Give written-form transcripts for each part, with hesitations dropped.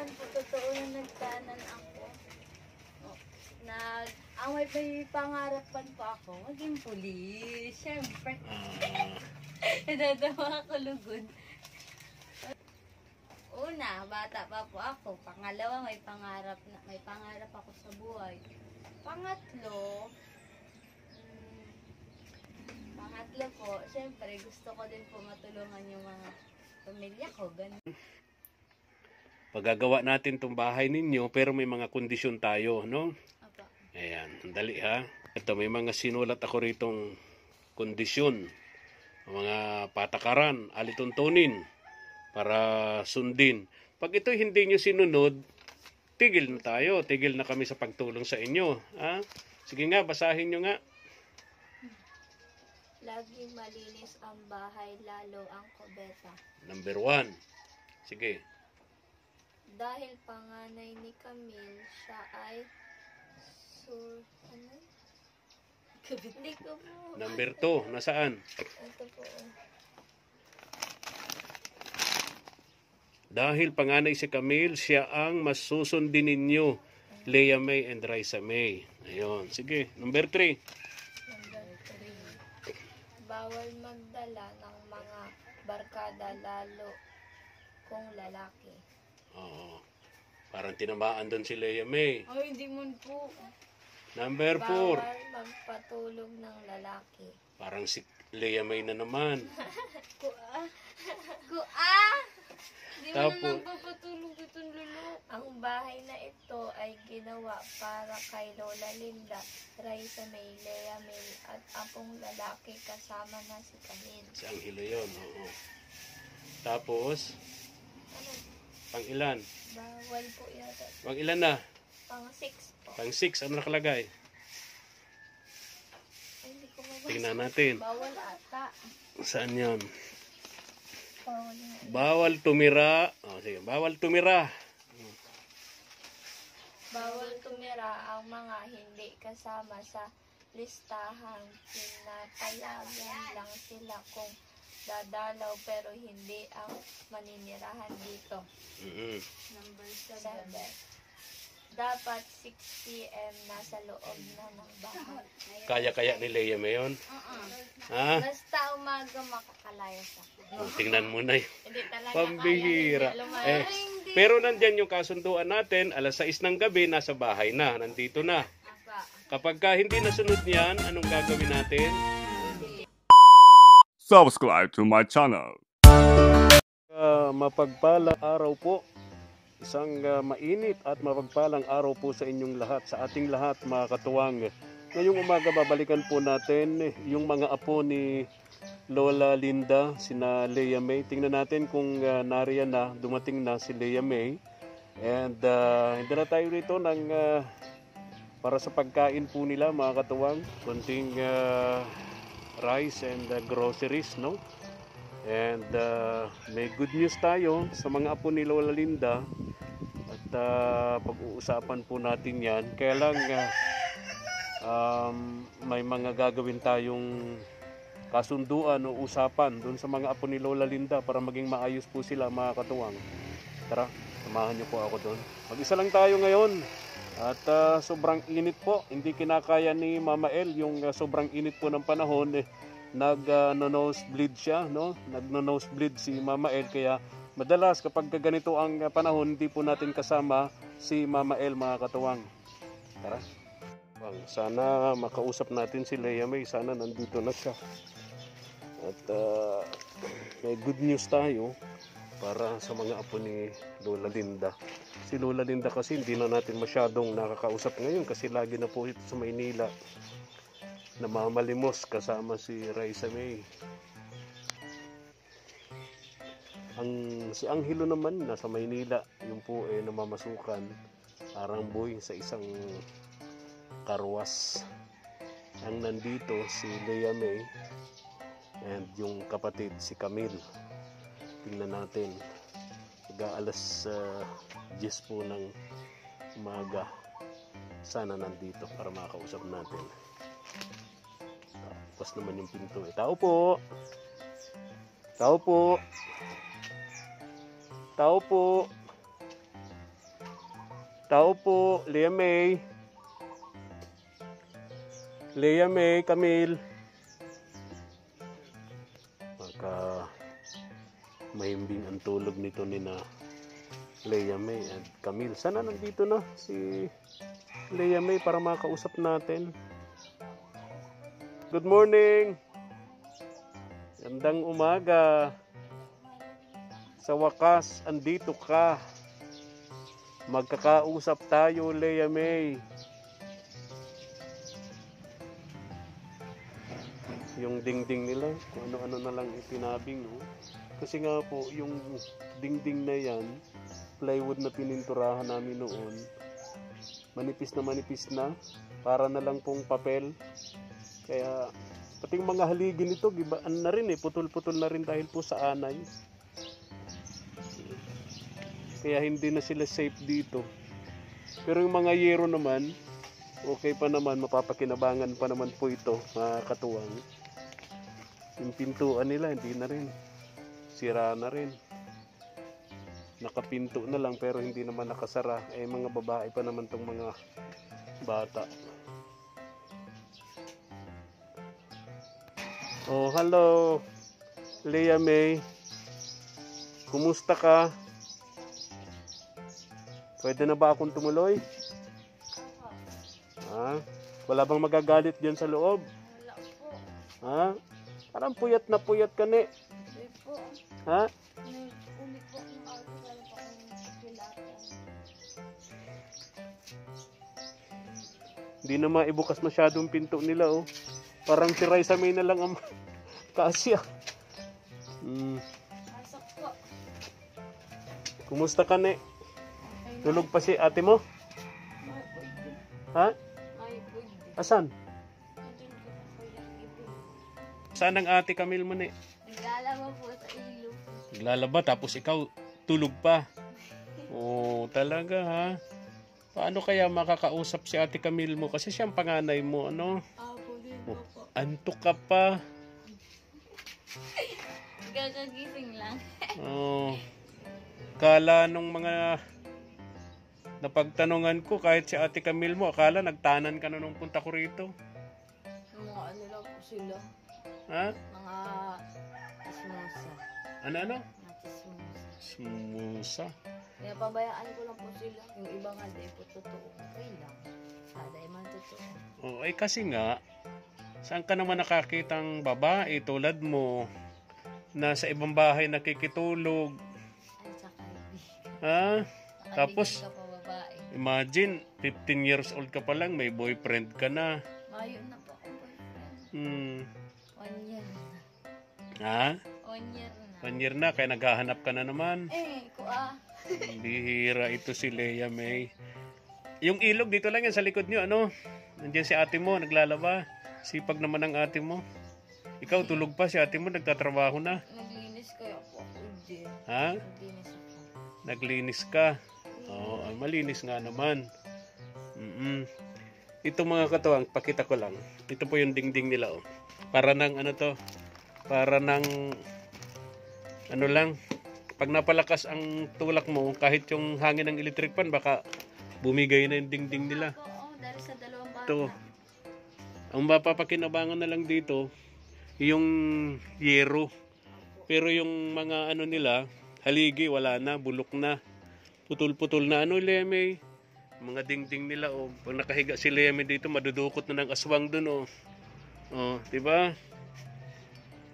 naman po totoo na nagtanan ako. Oh, may pangarapan po ako maging pulis. Siyempre. Nadadawa ako lugod. Una, bata pa po ako. Pangalawa, may pangarap ako sa buhay. Pangatlo po, siyempre gusto ko din po matulungan yung mga pamilya ko. Ganun. Pagagawa natin itong bahay ninyo, pero may mga kondisyon tayo, no? Apa. Ayan, sandali ha. Ito, may mga sinulat ako ritong kondisyon, mga patakaran, alituntunin, para sundin. Pag ito hindi nyo sinunod, tigil na tayo. Tigil na kami sa pagtulong sa inyo. Ha? Sige nga, basahin nyo nga. Laging malinis ang bahay, lalo ang kubeta. Number 1. Sige. Dahil panganay ni Camille, siya ay Hindi ko po. Number 2, nasaan? Ito po. Dahil panganay si Camille, siya ang masusundin ninyo, Leah May and Raisa May. Ayun, sige. Number 3. Number 3. Bawal magdala ng mga barkada, lalo kung lalaki. Oo. Parang tinamaan doon si Leah May. Ay, hindi mo po. Number 4. Bawal magpatulog ng lalaki. Parang si Leah May na naman. Kua! Hindi mo Tapos, naman papatulog itong lulo. Ang bahay na ito ay ginawa para kay Lola Linda, Raisa May, Leah May, at apong lalaki kasama na si Camille. si Angelo yun. Oo. Tapos, Ano? pang ilan? Bawal po yata. Pang ilan na? Pang 6 po. Pang 6. Ano nakalagay? Ay, hindi ko mabasa. Tingnan natin. Bawal ata. Saan yan? Bawal na. Bawal tumira. Sige. Bawal tumira. Bawal tumira ang mga hindi kasama sa listahan. Pinapayagan lang sila kung dadalaw pero hindi ang maninirahan dito. Number 7. Dapat 6 p.m. nasa loob na ng bahay. Kaya ni Leah May yun? Ha? Basta umaga makakalayas ako. Tingnan mo na yun. Hindi talaga Pambihira. kaya. Pero nandyan yung kasunduan natin, alas 6 ng gabi, nasa bahay na, nandito na. Kapag hindi nasunod niyan, anong gagawin natin? Subscribe to my channel. Mapagpalang araw po. Isang mainit at mapagpalang araw po sa inyong lahat, sa ating lahat mga katuwang. Ngayong umaga babalikan po natin yung mga apo ni Lola Linda, sina Leah May. Tingnan natin kung nariyan na, dumating na si Leah May. And hindi na tayo rito ng para sa pagkain po nila mga katuwang. Konting rice and groceries, no? And may good news tayo sa mga apo ni Lola Linda. At pag-uusapan po natin yan. Kaya lang may mga gagawin tayong kasunduan o usapan doon sa mga apo ni Lola Linda para maging maayos po sila mga katuwang. Tara, samahan niyo po ako doon. Mag-isa lang tayo ngayon. At sobrang init po. Hindi kinakaya ni Mama El yung sobrang init po ng panahon. Nag-nosebleed siya, no? Nag-nosebleed si Mama El, kaya madalas kapag ganito ang panahon, hindi po natin kasama si Mama El mga katuwang. Tara. Sana makausap natin si Leah May, sana nandito na siya. At may good news tayo para sa mga apo ni Lola Linda. Si Lola Linda kasi hindi na natin masyadong nakakausap ngayon kasi lagi na po ito sa Maynila. Namamalimos kasama si Raisa May. Si Angelo naman nasa Maynila, yun po namamasukan Arangboy sa isang karwas. Ang nandito si Leah May and yung kapatid si Camille. Tingnan natin. Alas 10 po ng umaga. Sana nandito para makausap natin. Tapos naman yung pinto. Tao po. Tao po. Tao po. Tao po, Lea May. Lea May, Camille. Maka mahimbing ang tulog nito ni na Lea May at Camille. Sana nandito na si Lea May para makausap natin. Good morning! Gandang umaga. Sa wakas, andito ka. Magkakausap tayo, Lea May. Yung dingding nila, kung ano-ano na lang itinabing, no? Kasi nga po, yung dingding na yan, plywood na pininturahan namin noon, manipis na, para na lang pong papel. Kaya, pati yung mga haligi nito, gibaan na rin putol-putol na rin dahil po sa anay. Kaya hindi na sila safe dito. Pero yung mga yero naman, okay pa naman, mapapakinabangan pa naman po ito, mga katuwang. Yung pintuan nila, hindi na rin. Sira na rin. Nakapinto na lang pero hindi naman nakasara. Mga babae pa naman tong mga bata. Oh, hello. Lea May. Kumusta ka? Pwede na ba akong tumuloy? Ha? Wala bang magagalit diyan sa loob? Wala po. Ha? Parang puyat na puyat ka ni. Hindi po. Ha? Umi po ng auto para po akong kilatan. Hindi na maibukas masyadong pinto nila, oh. Parang si Raisa May na lang ang kasya. Pasok po. Kumusta ka ni? Tulog pa si ate mo? Ay, pwede. Ha? Ay, pwede. Asan? Nandun ko po yung ipin. Saan ang ate Camille mo ni? Naglalaba po sa ilog. Naglalaba tapos ikaw tulog pa. Oh, talaga ha? Paano kaya makakausap si ate Camille mo? Kasi siyang panganay mo, ano? Apo din po po. Antok ka pa. Gagagising lang. Oh. Kala nung mga napagtanungan ko, kahit si ate Camille mo, akala nagtanan ka na nung punta ko rito. Mga ano lang po sila. Ha? Mga chismosa. Ano? Mga chismosa. Sumusa. Kaya pabayaan ko lang po sila. Yung iba nga di po totoo. Okay lang. Sada man totoo. Oh, ay kasi nga, saan ka naman nakakitang babae tulad mo na sa ibang bahay nakikitulog? Ay, sa kaibigan. Ha? Tapos, Ka pa babae. imagine, 15 years old ka pa lang, may boyfriend ka na. Mayo na po akong boyfriend. 1 year na. Ha? 1 year na. 1 year na, kaya naghahanap ka na naman. Kuha. Bihira ito si Lea May. Yung ilog dito lang yan sa likod niyo, ano? Nandiyan si ate mo, naglalaba. Sipag naman ang ate mo. Ikaw tulog pa, si ate mo nagtatrabaho na. Naglinis kaya po ako. Hindi. Ha? Naglinis ako. Naglinis ka. Oo, malinis nga naman. Ito mga katuwang, pakita ko lang. Ito po yung dingding nila, oh. Para ng ano to? Para ng ano lang, pag napalakas ang tulak mo, kahit yung hangin ng electric fan, baka bumigay na yung dingding nila. Oo, dahil sa dalawang bata. Ito. Ang mapapakinabangan na lang dito, yung yero. Pero yung mga ano nila, haligi, wala na, bulok na. Putol-putol na ano, Lea May. Mga dingding nila, oh. Pag nakahiga si Lea May dito, madudukot na ng aswang dun, oh. Oh, diba?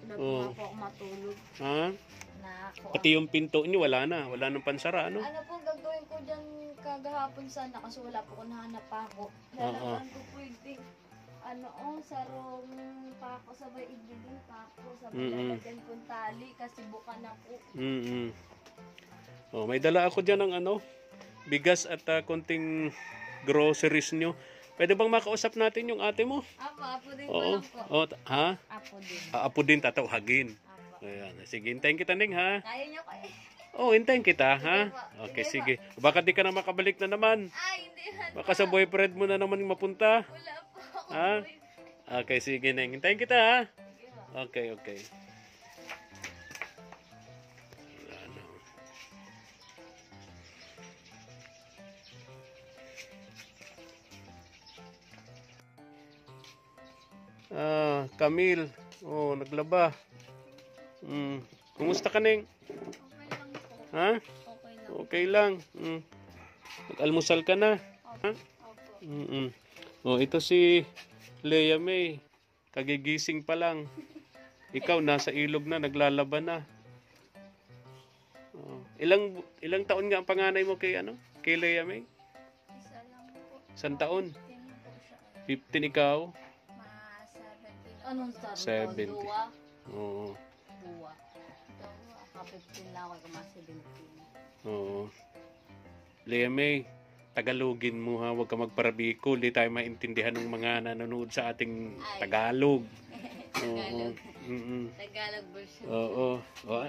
Nagkuha po ako matulog. Ha? Na ako. Pati yung pinto niyo, wala na. Wala nang pansara, ano? Ano pong gagawin ko dyan kagahapon sana kasi wala po kung nahanap pa ako. Lalagyan ko pwedeng sarong pa ako sabay ibigin pa ako sabay lalagyan kong tali kasi buka na po. Oh, may dala ako dyan ng ano, bigas at konting groceries nyo. Pwede bang makausap natin yung ate mo? Apo din Oo. lang po. Oh, ha? Apo din. Apo din, tatawagin. Apo. Ayan. Sige, hintayin kita, Ning, ha? Kaya niyo ko eh. Oh, hintayin kita, ha? po. Okay, Sige sige. Baka di ka na makabalik na naman. Ay, hindi man. Baka sa boyfriend mo na naman mapunta. Wala po ako. Ha? Okay, sige, Ning. Hintayin kita, ha? Sige po. Okay, okay. Wala na. Camille. Oh, naglaba. Kumusta ka, Neng? Okay lang po. Ha? Okay lang. Okay lang. Nag-almusal ka na? Ha? Opo. Oh, ito si Lea May. Kagigising pa lang. Ikaw, nasa ilog na, naglalaba na. Oh. Ilang taon nga ang panganay mo kay Kay Lea May? Isa lang po. Isang taon? 10 po siya. 15 ikaw? Mga 17. Anong start? 70. Dua? Oo. Dua. Dua. Ka-15 lang ako, mga 17. Oo. Lea May, Tagalogin mo ha, huwag ka magparabiko. Hindi tayo maintindihan ng mga nanonood sa ating Tagalog. Oo. Tagalog version. Oo. Oh,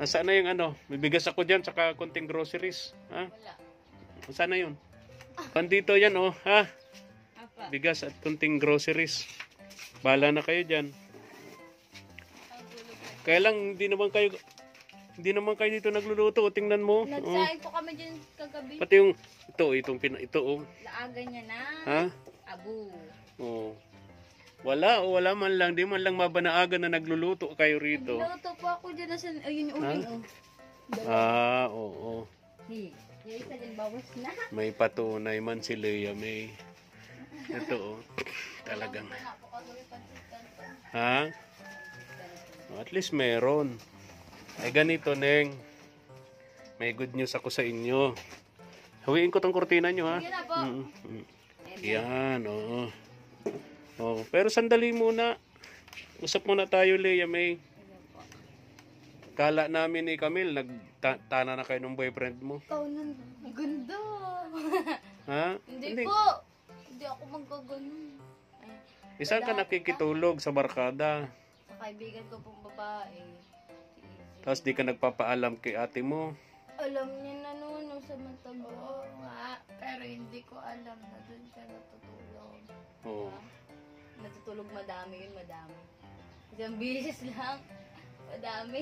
nasaan na yung may bigas ako dyan, saka konting groceries. Ha? Wala. Saan na yun? Pandito yan, ha? Apa? Bigas at konting groceries. Bahala na kayo dyan. Kaya lang, hindi naman kayo dito nagluluto. Tingnan mo. Nagsaing po kami dyan kagabi. Pati yung, ito, Laagan niya na. Ha? Abu. Oh. Wala man lang. Di man lang mabanaagan na nagluluto kayo rito. Niluto po ako dyan. Ayun yung uling. Oo. Yung isa din bawas na. May patunay man si Lea May. Ito, talagang. Wala po kagabi pansitan. Ha? At least meron. Ay ganito, Neng. May good news ako sa inyo. Hawiin ko tong kurtina nyo, ha? Sige na po. Yan, oo. Oh, pero sandali muna. Usap muna tayo, Lea May. Kala namin ni Camille, nagtana na kayo ng boyfriend mo. Kaunan. Ang ganda. Ha? Hindi po. Hindi ako magkaganon. Isaan ka nakikitulog sa barkada? Sa kaibigan ko pong babae. Tapos di ka nagpapaalam kay ate mo. Alam niya na noon sa Matago. Oo nga. Pero hindi ko alam na doon siya natutulog. Oo. Natutulog madami yun, madami. Isang bisis lang. Madami.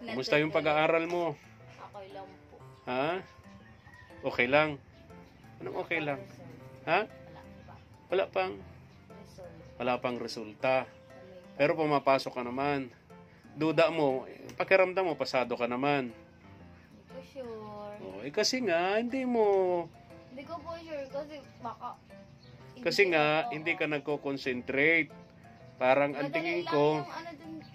Kumusta yung pag-aaral mo? Okay lang po. Ha? Okay lang? Anong okay lang? Ha? Wala pa. Wala pang? Result. Wala pang resulta. Pero pumapasok ka naman. Duda mo, pakiramdam mo, pasado ka naman. Hindi ko sure. Kasi nga, hindi mo... Hindi ko po sure kasi baka... Kasi nga, hindi ka nagko-concentrate. Parang ang tingin ko...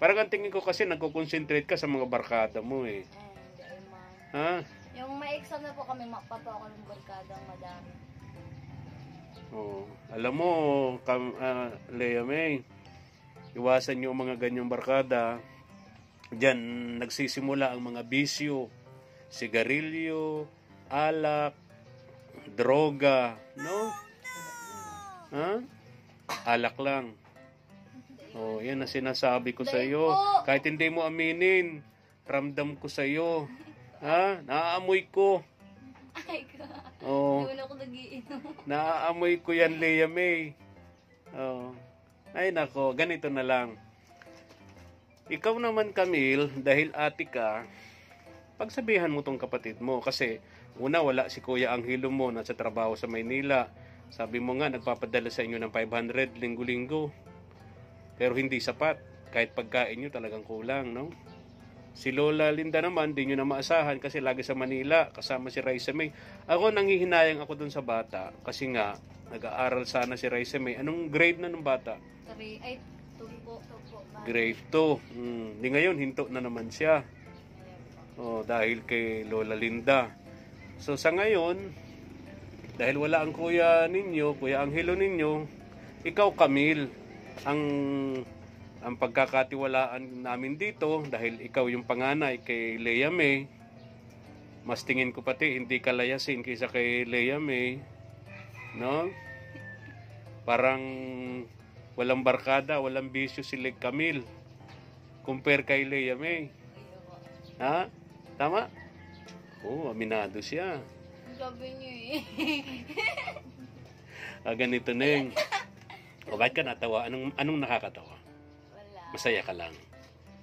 Parang ang tingin ko kasi nagko-concentrate ka sa mga barkada mo eh. Hindi ay man. Ha? Yung may exam na po kami, makpapa ako ng barkadang madami. Alam mo, Lea May, iwasan nyo ang mga ganyang barkada. Diyan nagsisimula ang mga bisyo, sigarilyo, alak, droga, no? Ha? Alak lang. Yan ang sinasabi ko sa iyo. Kahit hindi mo aminin, ramdam ko sa iyo. Ha? Naaamoy ko. Ay ka. Oh. Hindi na ako nag-iinom. Naaamoy ko yan, Lea May. Ay nako, ganito na lang. Ikaw naman, Camille, dahil ate ka, pagsabihan mo tong kapatid mo. Kasi, una, wala si Kuya Anghelo mo, nasa trabaho sa Maynila. Sabi mo nga, nagpapadala sa inyo ng 500 linggo-linggo. Pero hindi sapat. Kahit pagkain nyo talagang kulang, no? Si Lola Linda naman, di nyo na maasahan kasi lagi sa Manila, kasama si Raisa May. Ako, nanghihinayang ako dun sa bata. Kasi nga, nag-aaral sana si Raisa May. Anong grade na ng bata? 3, ay, 2 po. Grade 2. Di ngayon, hinto na naman siya. Dahil kay Lola Linda. So sa ngayon, dahil wala ang kuya ninyo, Kuya Anghelo ninyo, ikaw, Camille, ang pagkakatiwalaan namin dito, dahil ikaw yung panganay kay Lea May, mas tingin ko pati hindi ka layasin kaysa kay Lea May, no? Parang walang barkada, walang bisyo si Camille compare kay Lea May. Ha? Tama? Aminado siya. Sabi niyo Ganito, Neng. Bakit ka natawa? Anong nakakatawa? Wala. Masaya ka lang.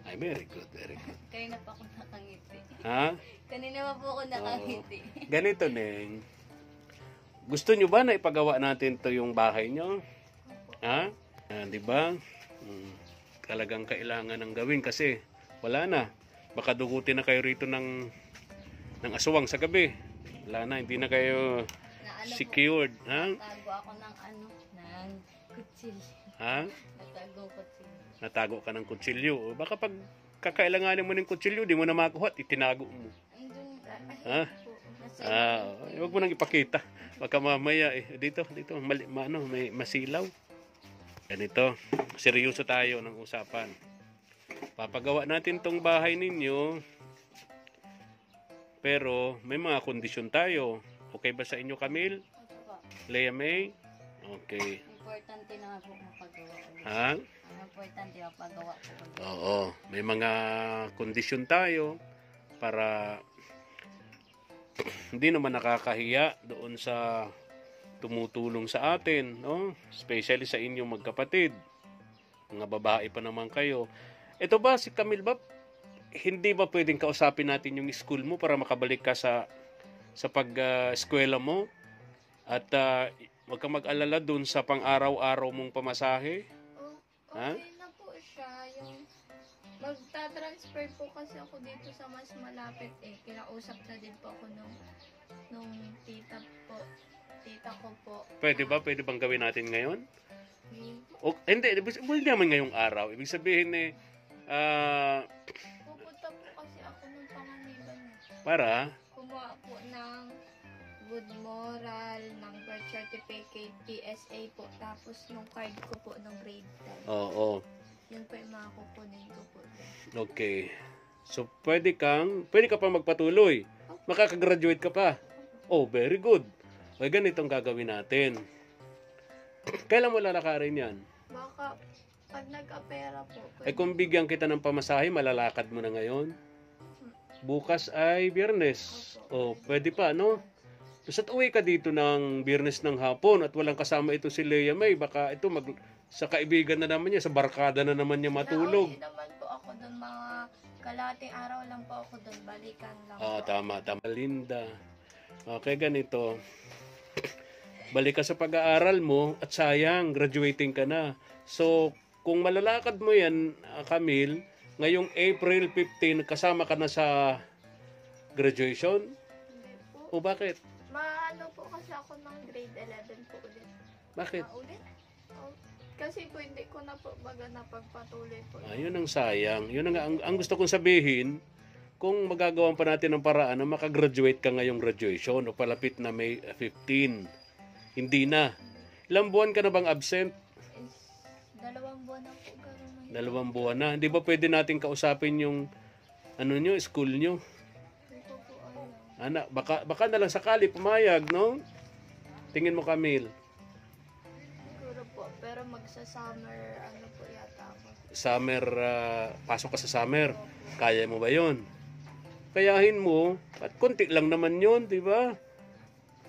Ay, very good, very good. Kanina pa ako nakangiti. Ha? Kanina pa po ako nakangiti. Ganito, Neng. Gusto nyo ba na ipagawa natin to yung bahay nyo? Ha? Di ba? Talagang kailangan ng gawin kasi wala na. Baka dugutin na kayo rito ng aswang sa gabi. Wala na, hindi na kayo Na ano po, secured. Ha? tago ako ng ng kutsilyo. Ha? Natago kutsilyo. Natago ka ng kutsilyo. O baka pag kakailanganin mo ng kutsilyo, di mo na makuha at itinago mo. Andun, Ha? po. Nasa Huwag mo nang ipakita. Baka mamaya dito, may masilaw. Ganito, seryoso tayo ng usapan. Papagawa natin tong bahay ninyo. Pero may mga kondisyon tayo. Okay ba sa inyo, Camille? Ito po. Lea May? Okay. Importante na po mapagawa ulit. Ha? Ang importante mapagawa po ulit. Oo. May mga kondisyon tayo para hindi naman nakakahiya doon sa tumutulong sa atin, no? Especially sa inyong magkapatid. Mga babae pa naman kayo. Ito ba, si Camille ba, hindi ba pwedeng kausapin natin yung school mo para makabalik ka sa pag-eskwela mo? At huwag kang mag-alala dun sa pang-araw-araw mong pamasahe. Ha? Okay na po siya. Yung magta-transfer po kasi ako dito sa mas malapit eh. Kinausap na din po ako nung tita ko po. Pwede ba? Pwede bang gawin natin ngayon? Hindi naman ngayong araw. Ibig sabihin Pupunta po kasi ako ng Panganiban eh. para Kumuha po ng good moral, ng birth certificate, PSA po. Tapos yung card ko po ng grade 10. Oo. Yun po yung mga kukunin ko po. Okay. So, pwede ka pa magpatuloy. Makakagraduate ka pa. Oh, very good. O, ganitong gagawin natin. Kailan mo lalakarin yan? Baka pag nagka-pera po. Ay kung bigyan kita ng pamasahe, malalakad mo na ngayon. Bukas ay Biyernes. O, pwede pa, no? Basta't uwi ka dito ng Biyernes ng hapon at walang kasama ito si Lea May. Baka ito sa kaibigan na naman niya, sa barkada na naman niya matulog. Nauwi naman po ako doon, mga kalating araw lang po ako doon, balikan lang po. Tama. Linda. Okay, ganito. Balik ka sa pag-aaral mo at sayang, graduating ka na. So, kung malalakad mo yan, Camille, ngayong April 15, kasama ka na sa graduation? Hindi po. O bakit? Maano po kasi ako ng grade 11 po ulit. Bakit? Ulit? Oh, kasi po hindi ko na po baga napagpatuloy po. Yun ang sayang. Yun ang gusto kong sabihin, kung magagawan pa natin ng paraan na makagraduate ka ngayong graduation o palapit na May 15. Hindi na. Ilang buwan ka na bang absent? Is 2 buwan na po gano'n na. 2 buwan na. Hindi ba pwede natin kausapin yung school nyo? Hindi ko po alam. Anak, baka na lang sakali pumayag, no? Tingin mo, Camille. Siguro po. Pero magsa-summer po yata ako. Summer, pasok ka sa summer. Kaya mo ba yon? Kayahin mo. At konti lang naman yun, di ba?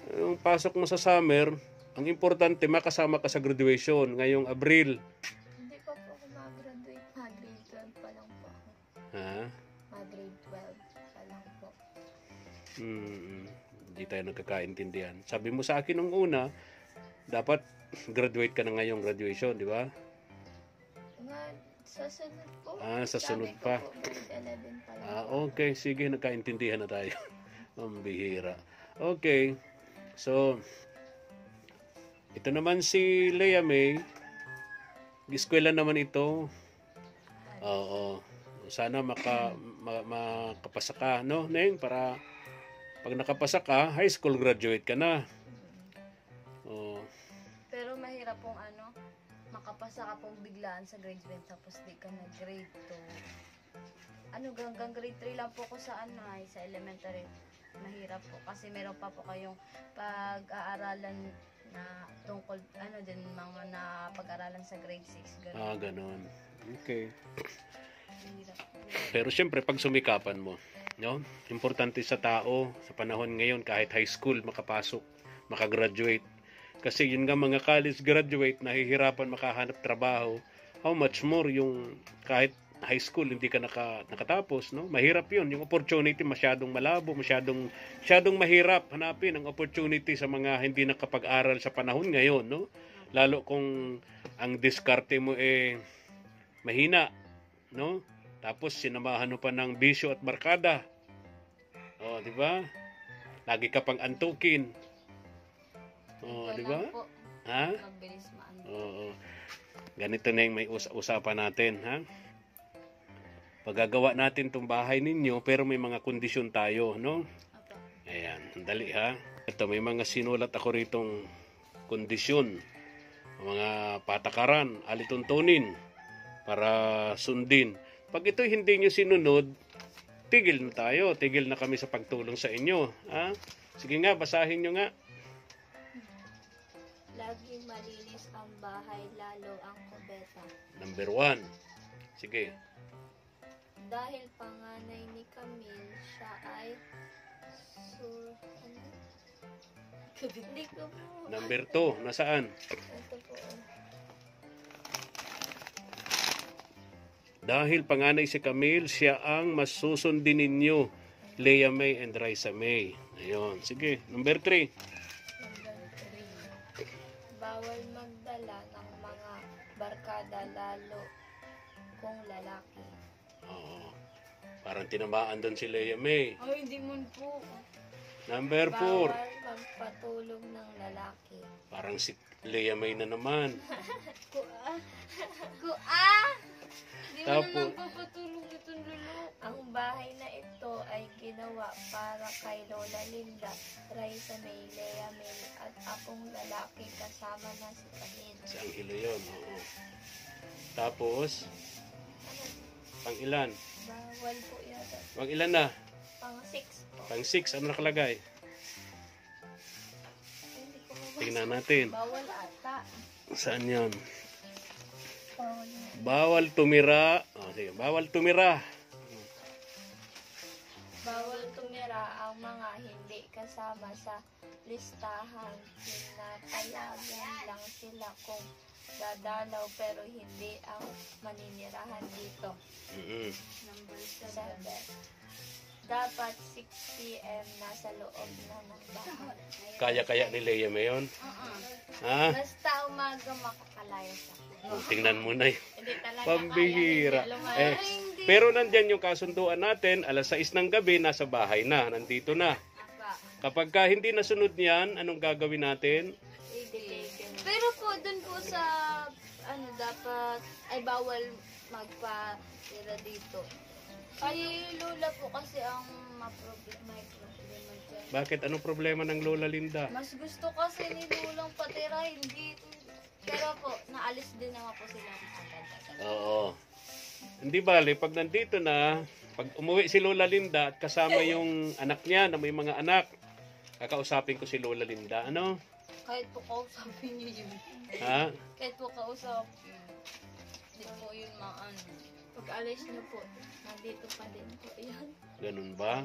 Yung pasok mo sa summer, ang importante, makasama ka sa graduation ngayong Abril. Hindi pa po ako mag-graduate. Grade 12 pa lang po ako. Ha? Grade 12 pa lang po. Hindi tayo nagkakaintindihan. Sabi mo sa akin nung una, dapat graduate ka na ngayong graduation, di ba? Sa sunod po. Sa sunod Sabi ko pa. po, grade 11 pa lang. Okay. Sige, nagkaintindihan na tayo. Ang bihira. Okay. So, ito naman si Lea May. Eskwela naman ito. Oo. Sana makapasa ka, no, Neng? Para pag nakapasa ka, high school graduate ka na. Oo. Pero mahirap pong makapasa ka pong biglaan sa grade 10 tapos di ka na grade 2. Hanggang grade 3 lang po ko sa sa elementary. Mahirap po kasi meron pa po kayong pag-aaralan na tungkol mga na pag-aralan sa grade 6 ganun. Ganon. Okay. Mahirap po. Pero syempre, pag sumikapan mo, no? Importante sa tao, sa panahon ngayon, kahit high school, makapasok, makagraduate. Kasi yun nga mga college graduate, nahihirapan makahanap trabaho. How much more yung kahit high school, hindi ka nakatapos, no? Mahirap yun. Yung opportunity masyadong malabo, masyadong mahirap hanapin ang opportunity sa mga hindi nakapag-aral sa panahon ngayon, no? Lalo kung ang diskarte mo mahina, no? Tapos sinamahan mo pa ng bisyo at barkada. Oh, di ba? Lagi ka pang antukin. Oh, di ba? Po, Ha? mabilis maano. Oo. Ganito na yung may usapan natin, ha? Pagagawa natin tong bahay ninyo, pero may mga kondisyon tayo, no? Apa. Ayan, dali ha. Ito, may mga sinulat ako ritong kondisyon, mga patakaran, alituntunin, para sundin. Pag ito hindi nyo sinunod, tigil na tayo. Tigil na kami sa pagtulong sa inyo. Ha? Sige nga, basahin nyo nga. Laging malinis ang bahay, lalo ang kubeta. Number 1. Sige. Dahil panganay ni Camille, siya ay Hindi ko po. Number 2. Nasaan? Ito po. Dahil panganay si Camille, siya ang masusundin ninyo. Leah May and Raisa May. Ayun. Sige. Number 3. Number 3. Bawal magdala ng mga barkada, lalo kung lalaki. Oo. Parang tinamaan doon si Leah May. Ay, hindi mo po. Number 4. Bawal magpatulog ng lalaki. Parang si Leah May na naman. Kua. Hindi mo Tapos- naman papatulog itong lulo. Ang bahay na ito ay ginawa para kay Lola Linda, Raisa May, Leah May, at akong lalaki kasama na si Camille. Si Angelo yun. Oo. Tapos, pang ilan? Bawal po yata. Pang ilan na? Pang 6 po. Pang 6. Ano nakalagay? Hindi ko mabasa. Tingnan natin. Bawal ata. Saan yan? Bawal na. Bawal tumira. Oh, sige. Bawal tumira. Bawal tumira ang mga hindi kasama sa listahan. Pinapayagan lang sila kung dadalaw pero hindi ang maninirahan dito. Mm-mm. Number 7. Dapat 6 p.m. nasa loob na ng bahay. Kaya-kaya ni Leah May yun? Ha? Basta umaga makakalayas ako. Oh, tingnan mo na yun. Hindi talaga Pambihira. kaya. Hindi Pero nandyan yung kasunduan natin, alas 6 ng gabi, nasa bahay na, nandito na. Apa. Kapag ka hindi nasunod niyan, anong gagawin natin? Pero po, dun po sa, dapat, ay bawal magpa-tira dito. Ay, lola po kasi ang may problema dyan. Bakit? Anong problema ng Lola Linda? Mas gusto kasi ni Lulang patira, hindi. Pero po, naalis din naman po sila agad-agad. Oo. Hindi bale, pag nandito na, pag umuwi si Lola Linda at kasama yung anak niya na may mga anak, kakausapin ko si Lola Linda. Ano? Kahit po kausapin niyo yun. Ha? Kahit po kausapin. Hindi po yun maano. Pag alis niyo po, nandito pa din po yan. Ganun ba?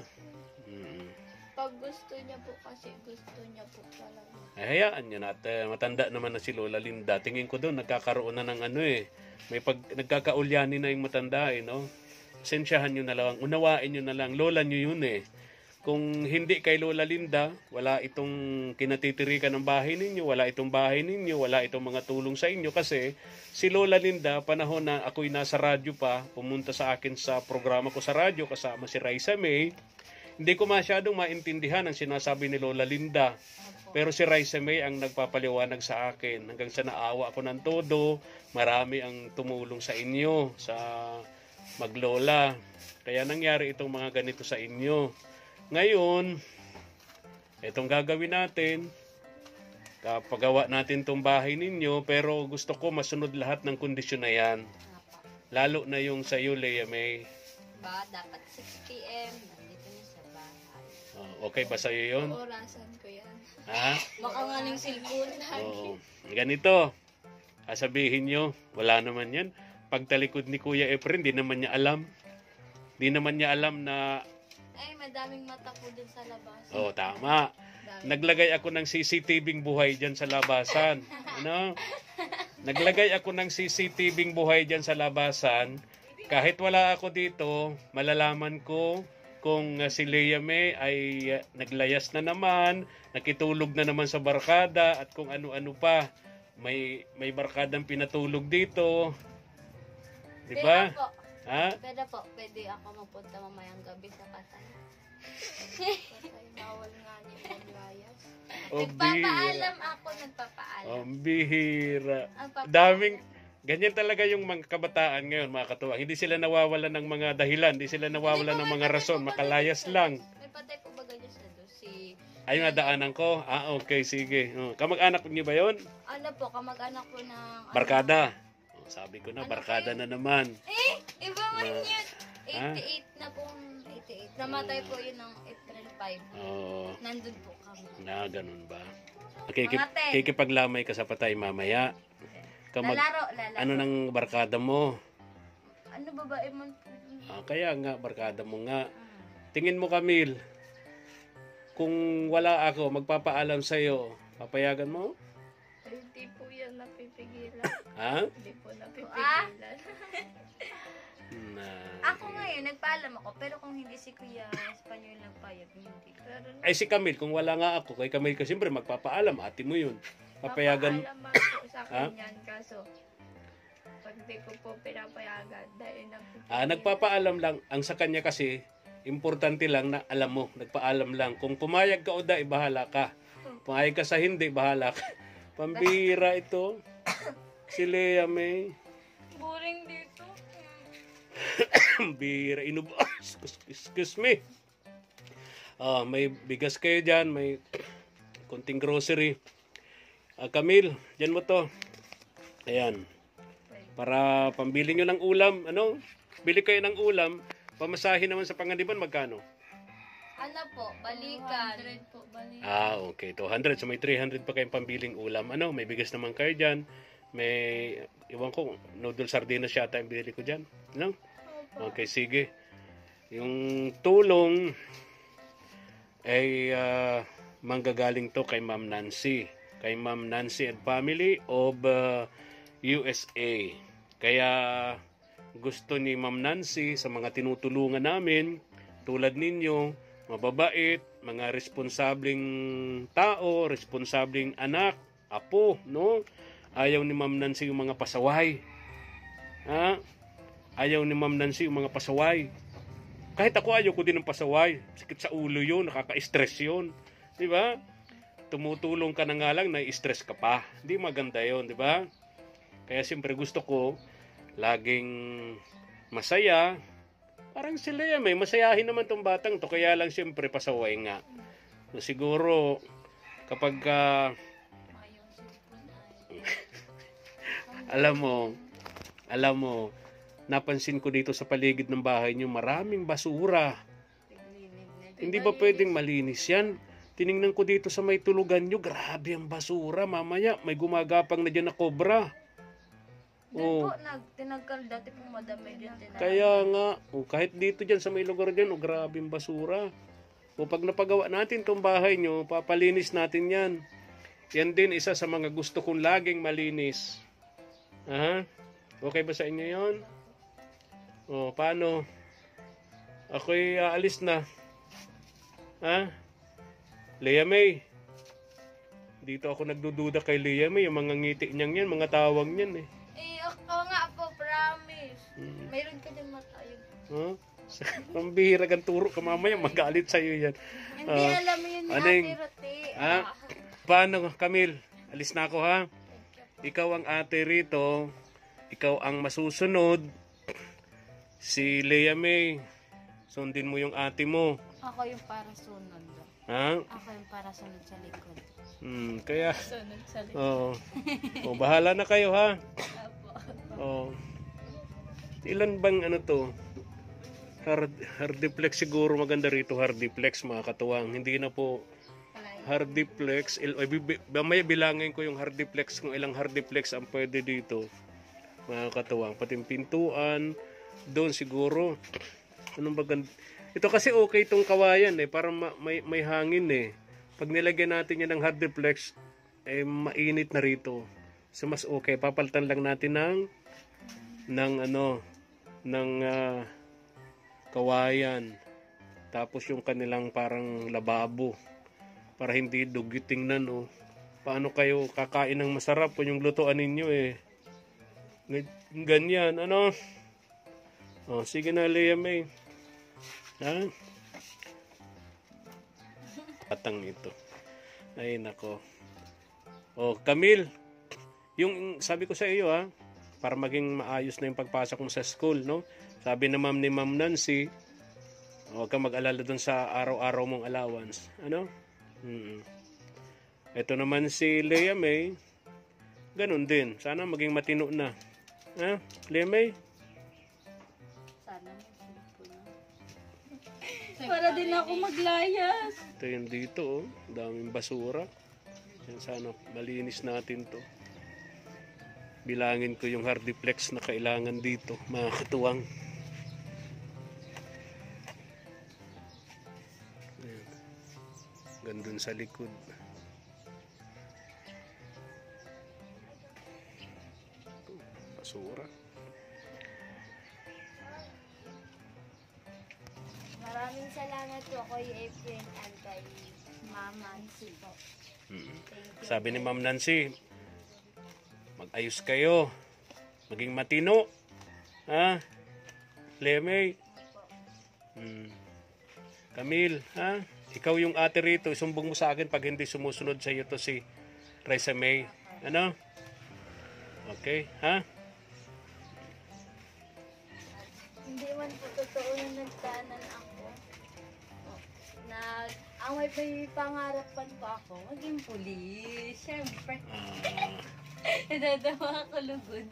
Mm. Pag gusto niya po kasi, gusto niya po talaga. Ay, hayaan nyo na. At matanda naman na si Lola Linda. Tingin ko doon, nagkakaroon na ng may nagkakaulyanin na yung matanda no? Sensyahan nyo na lang, unawain nyo na lang. Lola nyo yun Kung hindi kay Lola Linda, wala itong kinatitirikan ng bahay ninyo, wala itong bahay ninyo, wala itong mga tulong sa inyo. Kasi si Lola Linda, panahon na ako'y nasa radyo pa, pumunta sa akin sa programa ko sa radyo kasama si Raisa May, hindi ko masyadong maintindihan ang sinasabi ni Lola Linda. Pero si Raisa May ang nagpapaliwanag sa akin. Hanggang sa naawa ako ng todo, marami ang tumulong sa inyo, sa maglola. Kaya nangyari itong mga ganito sa inyo. Ngayon, itong gagawin natin, kapagawa natin itong bahay ninyo, pero gusto ko masunod lahat ng kondisyon na yan. Lalo na yung sa iyo, Leah May. Ba, dapat 6 p.m. Nandito na sa bahay. Okay ba sa'yo yun? Orasan ko yan. Ha? Baka nga ng cellphone. Oo. Ganito. Sabihin nyo, wala naman yan. Pagtalikod ni Kuya Efren, di naman niya alam. Di naman niya alam na, Ay, madaming mata po dun sa labas. tama. Naglagay ako ng CCTV buhay dyan sa labasan. Ano? Naglagay ako ng CCTV buhay dyan sa labasan. Kahit wala ako dito, malalaman ko kung si Leah May ay naglayas na naman, nakitulog na naman sa barkada at kung ano-ano pa. may barkadang pinatulog dito. Di ba? Pwede po. Ha? Pwede po. Pwede ako mapunta mamayang gabi sa Patay. Patay, bawal nga niya maglayas. O Nagpapaalam ako, nagpapaalam. Oh, bihira. Ang papa- Daming, ganyan talaga yung mga kabataan ngayon, mga katuwang. Hindi sila nawawalan ng mga dahilan, hindi sila nawawalan ng mga rason, makalayas lang. May patay po ba ganyan siya doon? Si... Ayun nga, daanan ko. Okay, sige. Kamag-anak niyo ba yun? Ano po, kamag-anak po ng... Barkada. Sabi ko na, barkada na naman. Iba man yun. Ha? 88 na pong 88. Namatay po yun ng April 5. Oo, Nandun po kami. ganun ba? Okay, Mga ten. kikipaglamay ka sa patay mamaya. Lalaro. Ano ng barkada mo? Ano babae man po? Kaya nga, barkada mo nga. Tingin mo, Camille, kung wala ako, magpapaalam sa'yo, papayagan mo? Hindi po yan napipigilan. Ha? Hindi po napipigilan. Ako ngayon, nagpaalam ako. Pero kung hindi si Kuya Espanyol nagpayag, hindi. Pero Ay si Camille, kung wala nga ako, kay Camille ka siyempre magpapaalam, ate mo yun. Papayagan, papaalam po sa Ha? akin yan. Kaso, pag di ko po pinapayagan, dahil napipigilan. nagpapaalam lang. Ang sa kanya kasi, importante lang na alam mo, nagpaalam lang. Kung pumayag ka o da, bahala ka. Pumayag ka sa hindi, bahala ka. Pambira ito. Si Lea May. Boring dito. Bira, excuse me. May bigas kayo dyan, may konting grocery. Camille, dyan mo to. Ayan. Para pambili nyo ng ulam. Ano? Bili kayo ng ulam. Pamasahe naman sa Panganiban, magkano? Ano po, balikan. 100 po, balik. Okay. 200. So may 300 pa kayong pambiling ulam. Ano? May bigas naman kayo dyan. May, iwan ko, noodle sardinas yata yung binili ko dyan. Ano? Okay, sige. Yung tulong ay manggagaling to kay Ma'am Nancy. Kay Ma'am Nancy and family of USA. Kaya gusto ni Ma'am Nancy sa mga tinutulungan namin, tulad ninyo, mababait, mga responsabling tao, responsabling anak, apo, no? Ayaw ni Ma'am Nancy yung mga pasaway. Ha? Ayaw ni Ma'am Nancy yung mga pasaway. Kahit ako ayaw ko din ng pasaway. Sakit sa ulo yun, nakaka-stress yun. Di ba? Tumutulong ka na nga lang, na-stress ka pa. Hindi maganda yun, di ba? Kaya siyempre gusto ko, laging masaya. Parang sila yan, may masayahin naman tong batang to. Kaya lang siyempre pasaway nga. So, siguro, kapag alam mo, napansin ko dito sa paligid ng bahay niyo, maraming basura. Hindi ba pwedeng malinis yan? Tiningnan ko dito sa may tulugan niyo, grabe ang basura. Mamaya, may gumagapang na dyan na kobra. Doon po, tinagkal dati po madami din. Kaya nga, kahit dito dyan sa may lugar dyan, grabe ang basura. Pag napagawa natin tong bahay niyo, papalinis natin yan. Yan din isa sa mga gusto kong laging malinis. Okay ba sa inyo yon? Paano? Ako'y aalis na. Lea May. Dito ako nagdududa kay Lea May. Yung mga ngiti niyang yan, mga tawang yan eh. Ako nga po, promise. Mayroon ka din matayog. Pambihira kang turo ka mamaya, magalit sa'yo yan. Hindi alam mo yun ni Aning, Ate Rote. Paano, Camille? Alis na ako ha? Ikaw ang ate rito. Ikaw ang masusunod. Si Lea May, sundin mo yung ate mo. Ako yung para sunod. Ha? Ako yung para sunod sa likod. Kaya, Sunod sa likod. bahala na kayo ha. Ilan bang ano to? Hardiplex siguro maganda rito, hardiplex mga katuwang. Hindi na po hardiplex. May bilangin ko yung hardiplex kung ilang hardiplex ang pwede dito. Mga katuwang, pati pintuan doon siguro. Anong baganda? Ito kasi okay itong kawayan eh, para may hangin eh. Pag nilagyan natin yan ng hardiplex, mainit na rito. So mas okay, papalitan lang natin ng kawayan. Tapos yung kanilang parang lababo para hindi dugyot tingnan Paano kayo kakain ng masarap kung yung lutuan ninyo eh ganyan, ano? Oh, sige na, Lea May. Ha? Atang ito. Ay, nako. Oh, Camille. Yung sabi ko sa iyo, ha? Para maging maayos na yung pagpasok mo sa school, no? Sabi na ni Ma'am Nancy, huwag kang mag-alala dun sa araw-araw mong allowance. Ano? Ito naman si Lea May. Ganun din. Sana maging matino na. Ha? Lea May? Sana para din ako maglayas. Ito yung dito, oh. Daming basura. Yan, sana malinis natin to. Bilangin ko yung hardiplex na kailangan dito, mga katuwang. Ayan. Gandun sa likod. Basura. Maraming salamat po kay Efren at kay Mama Nancy po. Thank you. Sabi ni Ma'am Nancy, mag-ayos kayo. Maging matino. Ha? Lea May. Camille, ha? Ikaw yung ate rito. Isumbong mo sa akin pag hindi sumusunod sa iyo to si Raisa May. Ano? Okay, ha? Hindi man po totoo na nagtanan ako. Ang may pangarapan po ako, maging pulis. Siyempre. Nadadawa ako lugod.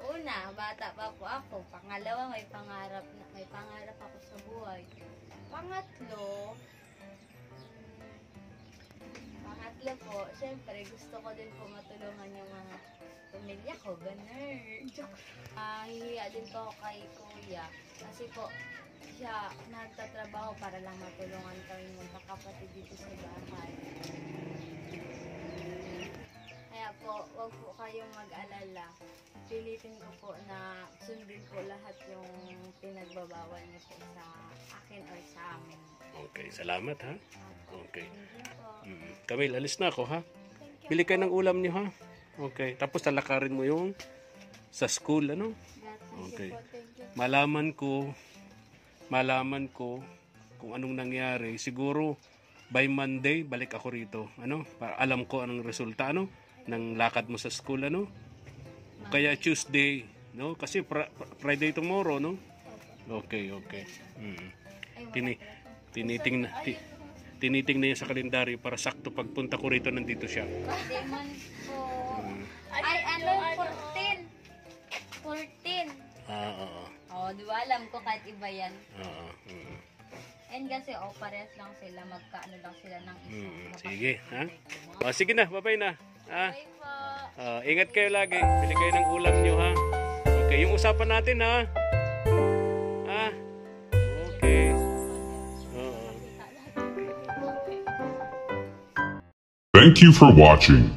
Una, bata pa po ako. Pangalawa, may pangarap ako sa buhay. Pangatlo po, siyempre gusto ko din po matulungan yung mga pamilya ko, ganun. Hihiya din po ako kay kuya. Kasi po, siya nagtatrabaho para lang matulungan kami magkakapatid dito sa bahay. Kaya po, wag po kayong mag-alala. Pilitin ko po na sundin ko lahat yung pinagbabawal niyo po sa akin or sa amin. Okay, salamat, ha? Okay. Thank you po. Camille, alis na ako, ha? Bili kayo ng ulam niyo, ha? Okay, tapos talakarin mo yung sa school, ano? Okay. Malaman ko kung anong nangyari. Siguro by Monday balik ako rito, ano? Para alam ko anong resulta, ano, ng lakad mo sa school, ano? Kaya Tuesday, no? Kasi Friday tomorrow, no? Okay. Tinitingnan niya sa kalendaryo para sakto pagpunta ko rito nandito siya. Demon po. Ay, 14. 14. Oo. Oh, di ba alam ko kahit iba yan. Oo. And kasi parehas lang sila, magkaano lang sila ng isa. Sige, ha? O, sige na, bye-bye na. Ha? Bye po. Ingat kayo lagi. Bili kayo ng ulam nyo, ha? Okay, yung usapan natin, ha? Ha? Okay. Oo. Thank you for watching.